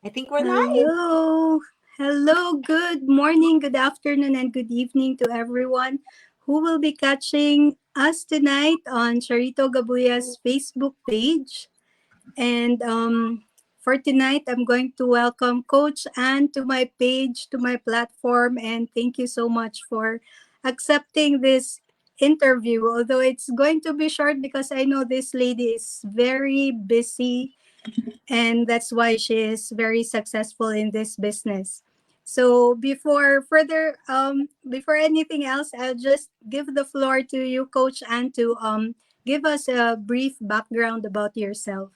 I think we're live. Hello. Hello. Good morning, good afternoon, and good evening to everyone who will be catching us tonight on Charito Gabuya's Facebook page. And for tonight, I'm going to welcome Coach Ann to my page, to my platform. And thank you so much for accepting this interview. Although it's going to be short because I know this lady is very busy and that's why she is very successful in this business. So before anything else, I'll just give the floor to you, Coach Ann, to give us a brief background about yourself.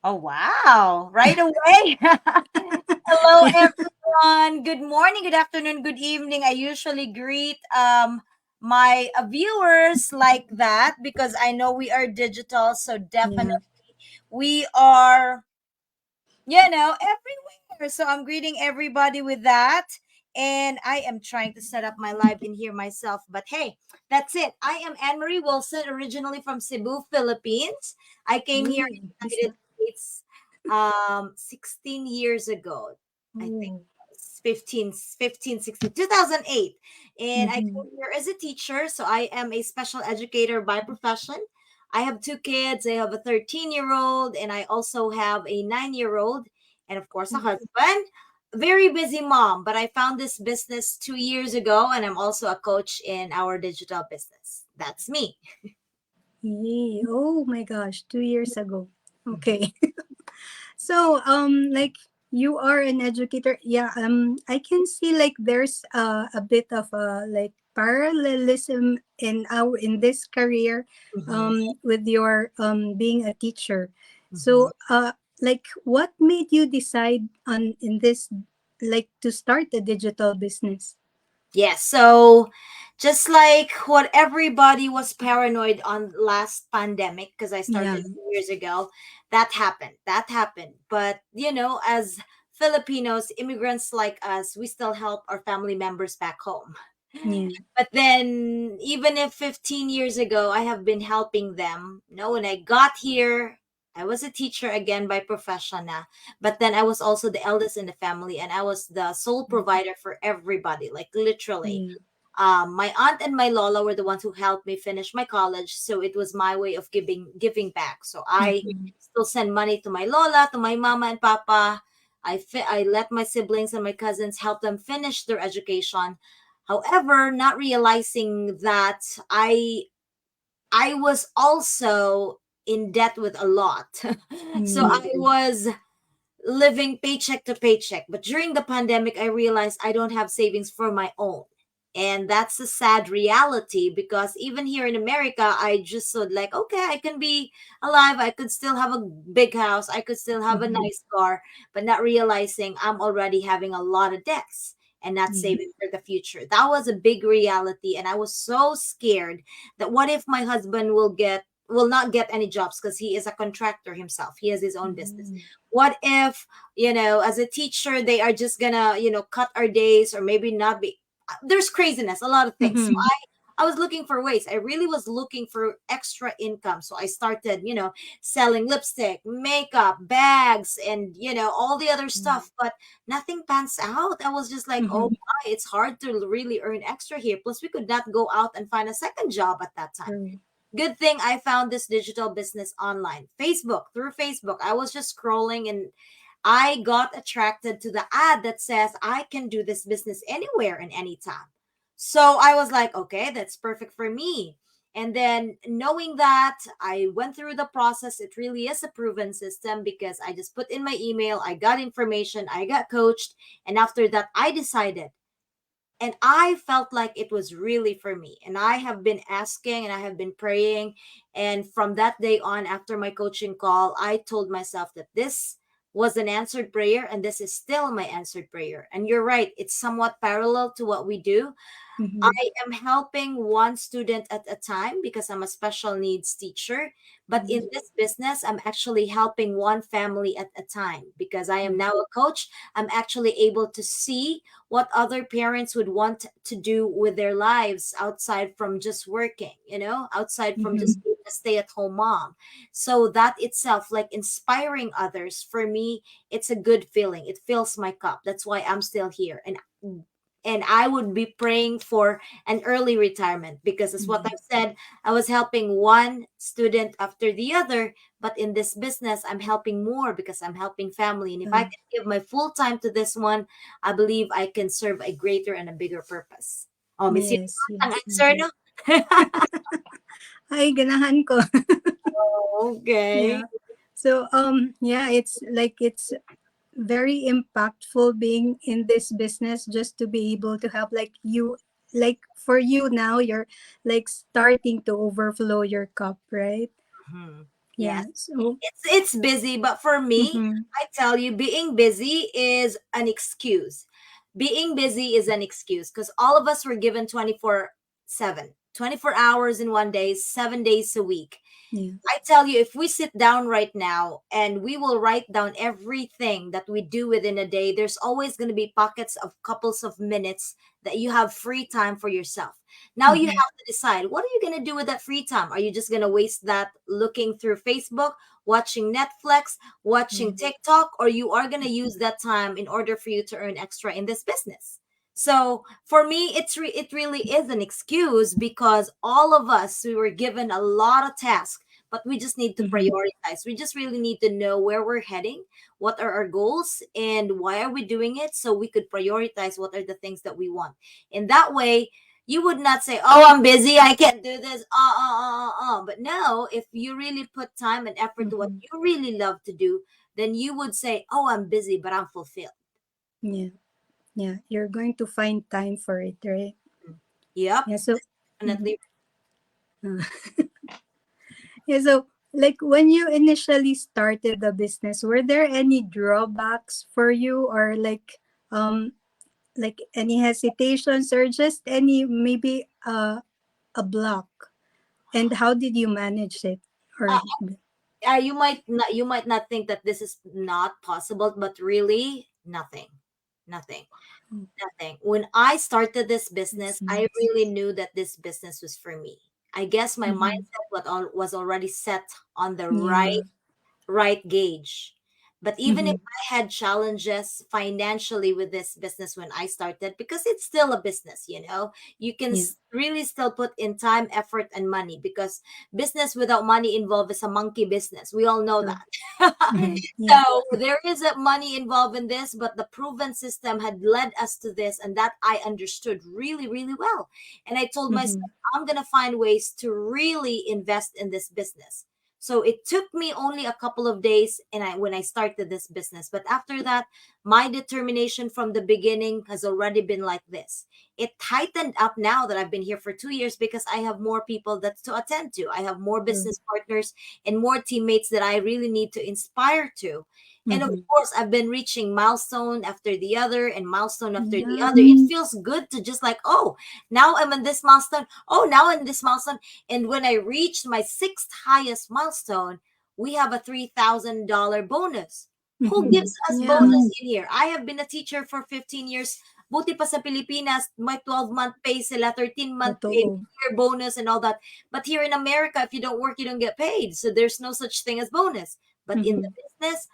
Oh, wow. Right away. Hello, everyone. Good morning, good afternoon, good evening. I usually greet my viewers like that because I know we are digital. So Yeah. definitely we are, everywhere. So I'm greeting everybody with that. And I am trying to set up my live in here myself. But hey, that's it. I am Anne Marie Wilson, originally from Cebu, Philippines. I came here in Mm, the nice. United States 16 years ago. I think Oh. 2008. And I Mm-hmm. came here as a teacher. So I am a special educator by profession. I have two kids. I have a 13-year-old, and I also have a 9-year-old, and of course, a husband. Very busy mom, but I found this business 2 years ago, and I'm also a coach in our digital business. That's me. Yay. Oh my gosh, 2 years ago. Okay. So, like you are an educator, yeah. I can see like there's a bit of a like parallelism in this career, Mhm, with your being a teacher. mhm. So, like what made you decide on in this like to start a digital business? Yes, so just like what everybody was paranoid on last pandemic, because I Yeah. started 2 years ago, that happened. That happened. But as Filipinos, immigrants like us, we still help our family members back home. Yeah. But then, even if 15 years ago, I have been helping them. When I got here, I was a teacher again by profession now. But then I was also the eldest in the family, and I was the sole provider for everybody, like literally. Yeah. My aunt and my Lola were the ones who helped me finish my college, so it was my way of giving back. So I Mhm. still send money to my Lola, to my mama and papa. I let my siblings and my cousins help them finish their education. However, not realizing that I was also in debt with a lot. So Mm. I was living paycheck to paycheck. But during the pandemic, I realized I don't have savings for my own. And that's a sad reality because even here in America, I just thought like, okay, I can be alive. I could still have a big house. I could still have a Mhm. nice car, but not realizing I'm already having a lot of debts and not Yeah. saving for the future. That was a big reality. And I was so scared that what if my husband will not get any jobs because he is a contractor himself. He has his own business. Mm. What if, as a teacher, they are just gonna, cut our days or maybe not be. There's craziness, a lot of things. So Mhm. I was looking for ways. I really was looking for extra income. So I started, selling lipstick, makeup, bags, and, all the other stuff. But nothing pans out. I was just like, oh Mhm. my, it's hard to really earn extra here. Plus, we could not go out and find a second job at that time. True. Good thing I found this digital business online. Through Facebook. I was just scrolling and I got attracted to the ad that says I can do this business anywhere and anytime. So I was like, okay, that's perfect for me. And then knowing that I went through the process, it really is a proven system because I just put in my email, I got information, I got coached, and after that, I decided and I felt like it was really for me. And I have been asking and I have been praying. And from that day on, after my coaching call, I told myself that this was an answered prayer and this is still my answered prayer. And you're right, it's somewhat parallel to what we do. Mm-hmm. I am helping one student at a time because I'm a special needs teacher. But in this business, I'm actually helping one family at a time because I am now a coach. I'm actually able to see what other parents would want to do with their lives outside from just working, outside from Mm-hmm. just being a stay at home mom. So that itself, like inspiring others, for me, it's a good feeling. It fills my cup. That's why I'm still here. And I would be praying for an early retirement because, as what Mm-hmm. I've said, I was helping one student after the other. But in this business, I'm helping more because I'm helping family. And if I Uh, can give my full time to this one, I believe I can serve a greater and a bigger purpose. Oh, Miss Yun, yes, ang yes, answer, indeed. no? Ay, ganahan ko. Okay. Yeah. So yeah, it's very impactful being in this business just to be able to have like you, like for you now you're like starting to overflow your cup, right? Mhm. Yeah. Yes. So It's busy, but for me, mm-hmm. I tell you, being busy is an excuse. Being busy is an excuse because all of us were given 24/7, 24 hours in one day, 7 days a week. Yeah. I tell you, if we sit down right now and we will write down everything that we do within a day, there's always going to be pockets of couples of minutes that you have free time for yourself. Now you Mm-hmm. have to decide, what are you going to do with that free time? Are you just going to waste that looking through Facebook, watching Netflix, watching Yeah. TikTok, or you are going to use that time in order for you to earn extra in this business? So for me, it really is an excuse because all of us, we were given a lot of tasks, but we just need to Mm-hmm. prioritize. We just really need to know where we're heading, what are our goals, and why are we doing it, so we could prioritize what are the things that we want. In that way, you would not say, "Oh, I'm busy, I can't do this." But no, if you really put time and effort to what Mm-hmm. you really love to do, then you would say, "Oh, I'm busy, but I'm fulfilled." Yeah. Yeah, you're going to find time for it, right? Yep, Yeah. So mhm. definitely. Uh, yeah, so like when you initially started the business, were there any drawbacks for you, or like any hesitations, or just any maybe a block, and how did you manage it? Or You might not think that this is not possible, but really, nothing. oh, Nothing. When I started this that's business, I nice. really knew that this business was for me. I guess my Mm-hmm. mindset was already set on the Yeah. right gauge. But even if Mm-hmm. I had challenges financially with this business when I started, because it's still a business, you can Yeah. really still put in time, effort, and money, because business without money involved is a monkey business. We all know True. that. Mm-hmm. Yeah. So there is a money involved in this, but the proven system had led us to this, and that I understood really, really well. And I told Mm-hmm. myself, I'm going to find ways to really invest in this business. So it took me only a couple of days, and when I started this business, but after that, my determination from the beginning has already been like this. It tightened up now that I've been here for 2 years because I have more people that to attend to. I have more True. business partners and more teammates that I really need to inspire to. And of Mm-hmm. course, I've been reaching milestone after the other and milestone after the Yeah. other. It feels good to just like, oh, now I'm in this milestone. Oh, now I'm in this milestone. And when I reached my sixth highest milestone, we have a $3,000 bonus. Who Mm-hmm. gives us Yeah. bonus in here? I have been a teacher for 15 years. Buti pa sa Pilipinas, may 12-month pay sila, 13-month pay, Totoo. year bonus and all that. But here in America, if you don't work, you don't get paid. So there's no such thing as bonus. But in the Mm-hmm. business,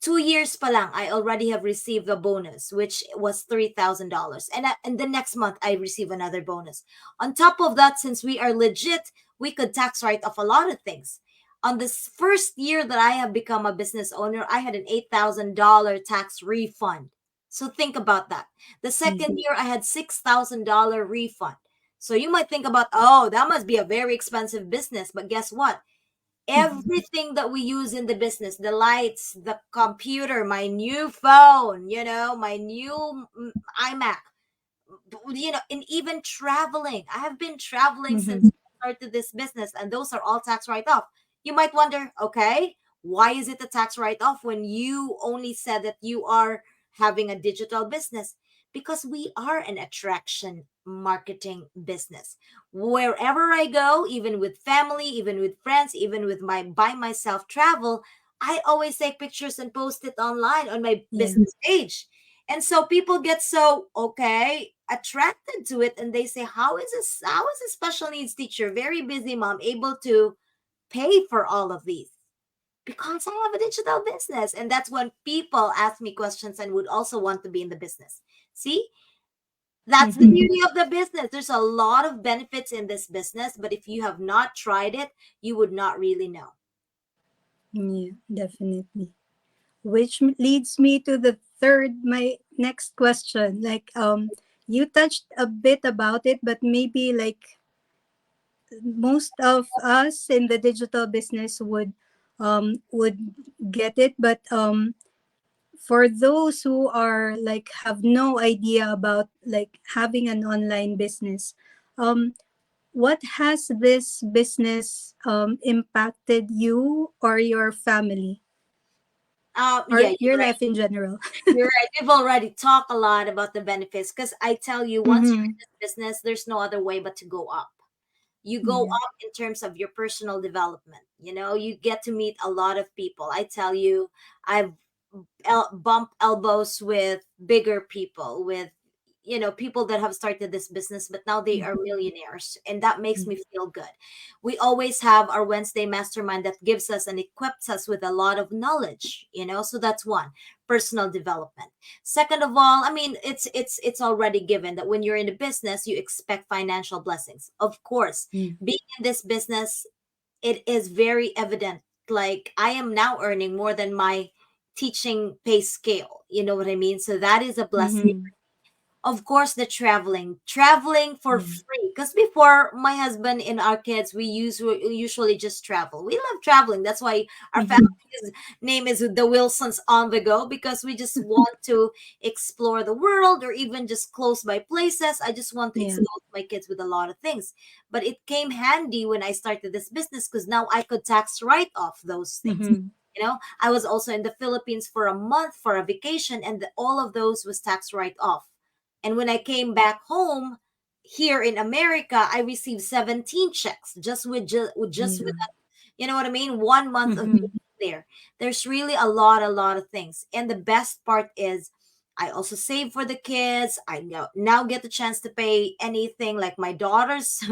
2 years pa lang, I already have received a bonus, which was $3,000. And the next month, I receive another bonus. On top of that, since we are legit, we could tax write off a lot of things. On this first year that I have become a business owner, I had an $8,000 tax refund. So think about that. The Yeah. second year, I had $6,000 refund. So you might think about, oh, that must be a very expensive business. But guess what? Mm-hmm. Everything that we use in the business, the lights, the computer, my new phone, my new iMac, and even traveling. I have been traveling since Mm-hmm. I started this business, and those are all tax write off. You might wonder, okay, why is it a tax write off when you only said that you are having a digital business? Because we are an attraction marketing business. Wherever I go, even with family, even with friends, even with my by myself travel, I always take pictures and post it online on my Yeah. business page. And so people get so okay attracted to it, and they say, how is a special needs teacher, very busy mom, able to pay for all of these? Because I have a digital business. And that's when people ask me questions and would also want to be in the business. See, that's the Mm-hmm. beauty of the business. There's a lot of benefits in this business, but if you have not tried it, you would not really know. Yeah, definitely. Which leads me to the third, my next question. Like, you touched a bit about it, but maybe like most of us in the digital business would get it, but for those who are like have no idea about like having an online business, um what has this business impacted you or your family Yeah, or you're your right. life in general? You're right. We've already talked a lot about the benefits because I tell you, once you're Mm-hmm. in this business, there's no other way but to go up. You go Yeah. up in terms of your personal development. You get to meet a lot of people. I tell you, I've bumped elbows with bigger people, with people that have started this business but now they are Mm-hmm. millionaires, and that makes me feel good. We always have our Wednesday mastermind that gives us and equips us with a lot of knowledge, so that's one, personal development. Second of all, I mean, it's already given that when you're in the business you expect financial blessings, of course. Mm-hmm. Being in this business, it is very evident. Like, I am now earning more than my teaching pay scale, you know what I mean? So that is a blessing. Mm-hmm. Of course, the traveling for Yeah. free, because before, my husband and our kids, we usually just travel. We love traveling. That's why our Mm-hmm. family's name is the Wilsons on the go, because we just want to explore the world, or even just close by places. I just want to Yeah. expose my kids with a lot of things. But it came handy when I started this business, because now I could tax write off those things. Mm-hmm. I was also in the Philippines for a month for a vacation, and all of those was tax write off. And when I came back home here in America, I received 17 checks just with Yeah. you know what I mean? 1 month of Mm-hmm. being there. There's really a lot of things. And the best part is, I also save for the kids. I now get the chance to pay anything, like my daughter's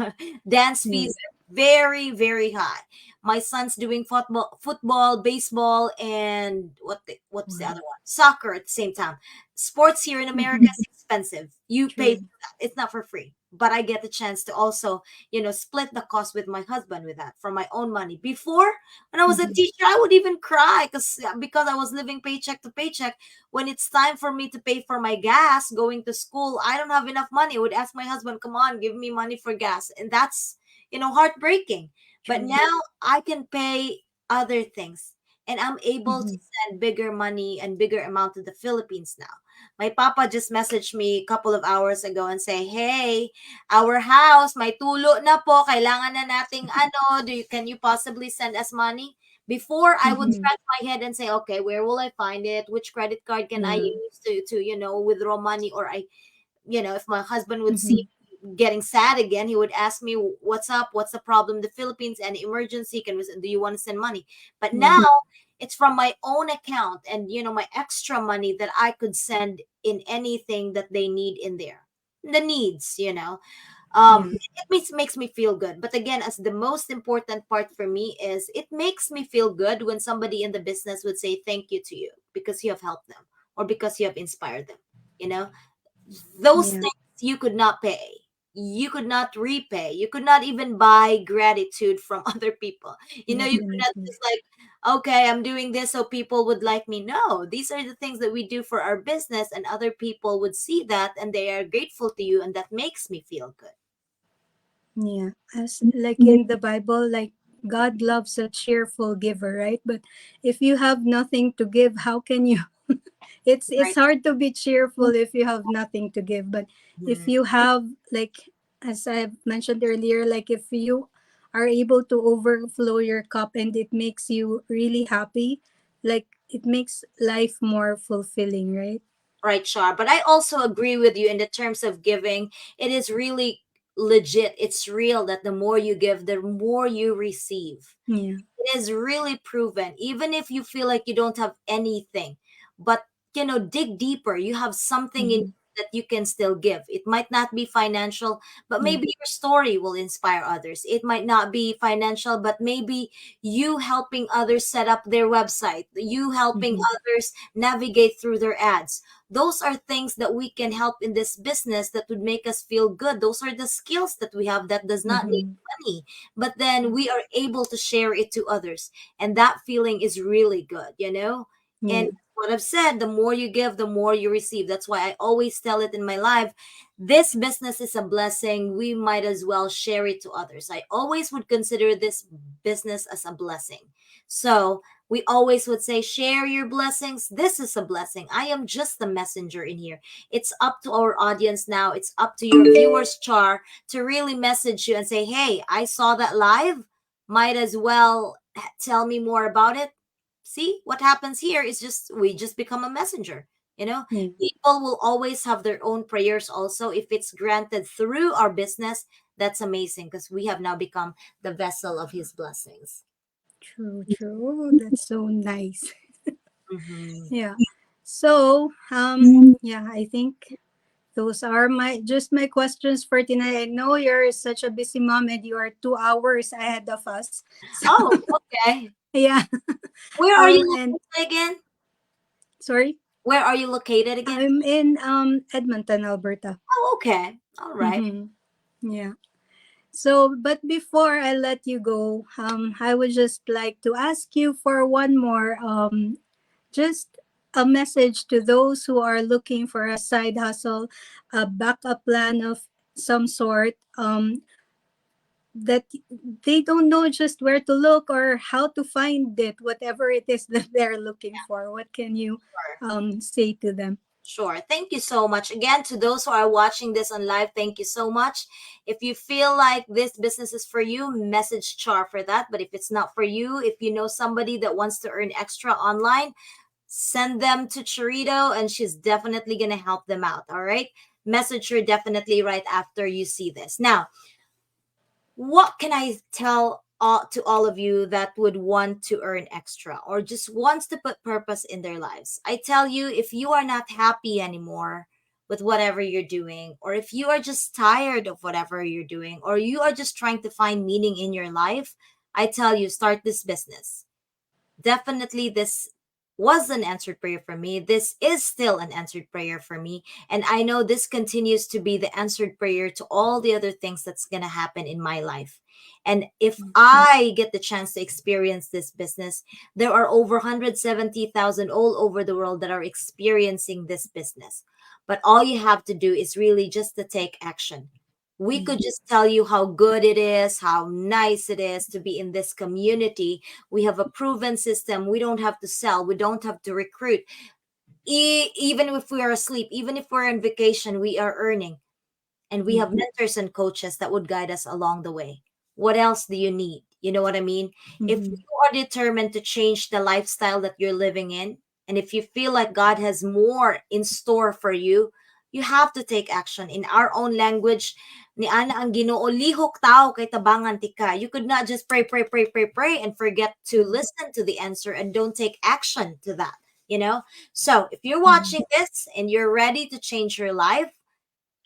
dance Yeah. fees are very, very high. My son's doing football, baseball, and what's the Wow. other one? Soccer at the same time. Sports here in America Mm-hmm. is expensive. You pay True. for that. It's not for free. But I get the chance to also, split the cost with my husband with that from my own money. Before, when I was a Mm-hmm. teacher, I would even cry because I was living paycheck to paycheck. When it's time for me to pay for my gas going to school, I don't have enough money. I would ask my husband, "Come on, give me money for gas," and that's heartbreaking. But True. now I can pay other things, and I'm able to Mm-hmm. send bigger money and bigger amount to the Philippines now. My papa just messaged me a couple of hours ago and say, "Hey, our house may tulo na po. Kailangan na nating ano. Can you possibly send us money?" Before, I would Mm-hmm. scratch my head and say, "Okay, where will I find it? Which credit card can I Yeah. use to withdraw money?" Or if my husband would see Mm-hmm. me getting sad again, he would ask me, "What's up? What's the problem? The Philippines, any emergency? Do you want to send money?" But Yeah. now it's from my own account, and my extra money that I could send in anything that they need in there. The needs. Yeah. It makes me feel good. But again, as the most important part for me is, it makes me feel good when somebody in the business would say thank you to you because you have helped them, or because you have inspired them. You know, those Yeah. things you could not pay. You could not repay. You could not even buy gratitude from other people. You could not Definitely. just like, okay, I'm doing this so people would like me. No, these are the things that we do for our business, and other people would see that and they are grateful to you, and that makes me feel good. Yeah. As like in the Bible, like God loves a cheerful giver, right? But if you have nothing to give, how can you it's Right? hard to be cheerful if you have nothing to give. But if Mhm. you have like as I mentioned earlier, like if you are able to overflow your cup and it makes you really happy, like it makes life more fulfilling, right? right, Char? But I also agree with you in the terms of giving. It is really legit. It's real that the more you give, the more you receive. Yeah. It is really proven. Even if you feel like you don't have anything, but dig deeper. You have something in Mm-hmm. that you can still give. It might not be financial, but Yeah. maybe your story will inspire others. It might not be financial, but maybe you helping others set up their website, you helping Mm-hmm. others navigate through their ads. Those are things that we can help in this business that would make us feel good. Those are the skills that we have that does not need Mm-hmm. money, but then we are able to share it to others, and that feeling is really good. And Yeah. what I've said, the more you give, the more you receive. That's why I always tell it in my life, this business is a blessing, we might as well share it to others. I always would consider this business as a blessing. So we always would say, share your blessings. This is a blessing. I am just the messenger in here. It's up to our audience now, it's up to your viewers, Char, to really message you and say, hey, I saw that live. Might as well tell me more about it. See, what happens here is just we just become a messenger. You know, Yeah. people will always have their own prayers also. If it's granted through our business, that's amazing because we have now become the vessel of his blessings. True, true. That's so nice. Mm-hmm. Yeah. So, yeah, I think those are my questions for tonight. I know you're such a busy mom and you are 2 hours ahead of us. So, Oh, okay. yeah. Where are you And located again? sorry, Where are you located again? I'm in Edmonton, Alberta. Oh, okay. All right. Mm-hmm. Yeah. So, but before I let you go, I would just like to ask you for one more, just a message to those who are looking for a side hustle, a backup plan of some sort, that they don't know just where to look or how to find it, whatever it is that they're looking for. What can you say to them? Sure. Thank you so much. Again, to those who are watching this on live, thank you so much. If you feel like this business is for you, message Char for that. But if it's not for you, if you know somebody that wants to earn extra online, send them to Chorito and she's definitely going to help them out. All right. Message her definitely right after you see this. Now, what can I tell to all of you that would want to earn extra or just wants to put purpose in their lives? I tell you, if you are not happy anymore with whatever you're doing, or if you are just tired of whatever you're doing, or you are just trying to find meaning in your life, I tell you, start this business. Definitely this was an answered prayer for me. This is still an answered prayer for me. And I know this continues to be the answered prayer to all the other things that's going to happen in my life. And if I get the chance to experience this business, there are over 170,000 all over the world that are experiencing this business. But all you have to do is really just to take action. We Yeah. could just tell you how good it is, how nice it is to be in this community. We have a proven system. We don't have to sell, we don't have to recruit. Even if we are asleep, even if we're on vacation, we are earning. And we have Mm-hmm. mentors and coaches that would guide us along the way. What else do you need? You know what I mean? If Mm-hmm. you are determined to change the lifestyle that you're living in, and if you feel like God has more in store for you, you have to take action. In our own language, ni ana ang Ginoo, lihok tao kay tabangan tika. You could not just pray, pray, pray, pray, pray, and forget to listen to the answer and don't take action to that. You know? So if you're Mm-hmm. watching this and you're ready to change your life,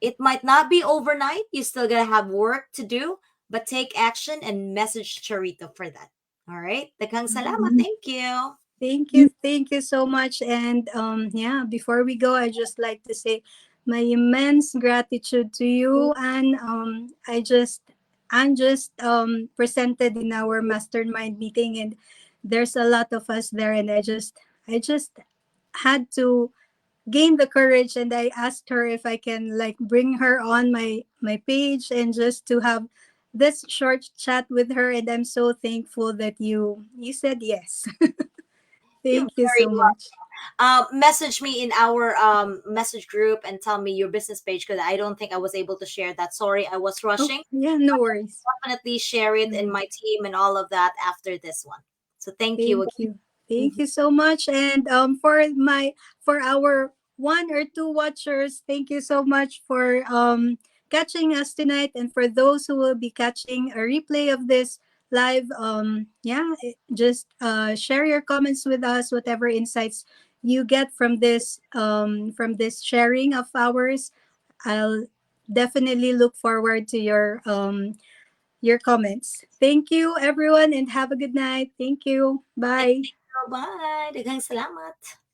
it might not be overnight. You still gotta have work to do, but take action and message Charito for that. All right. Daghang salamat. Thank you. Thank you. Thank you so much. And yeah, before we go, I just like to say my immense gratitude to you. And I'm just presented in our mastermind meeting, and there's a lot of us there, and I just had to gain the courage, and I asked her if I can like bring her on my page and just to have this short chat with her, and I'm so thankful that you said yes. You're Thank you very so welcome. much. Message me in our message group and tell me your business page because I don't think I was able to share that. Sorry, I was Oh, rushing. yeah, no worries. Definitely share it in Mm, my team and all of that after this one. So thank you thank again. you. Thank you so much. And for our one or two watchers, thank you so much for catching us tonight. And for those who will be catching a replay of this live, just share your comments with us, whatever insights you get from this sharing of ours. I'll definitely look forward to your comments. Thank you everyone and have a good night. Thank you. Thank Bye. you. Bye. Daghang salamat.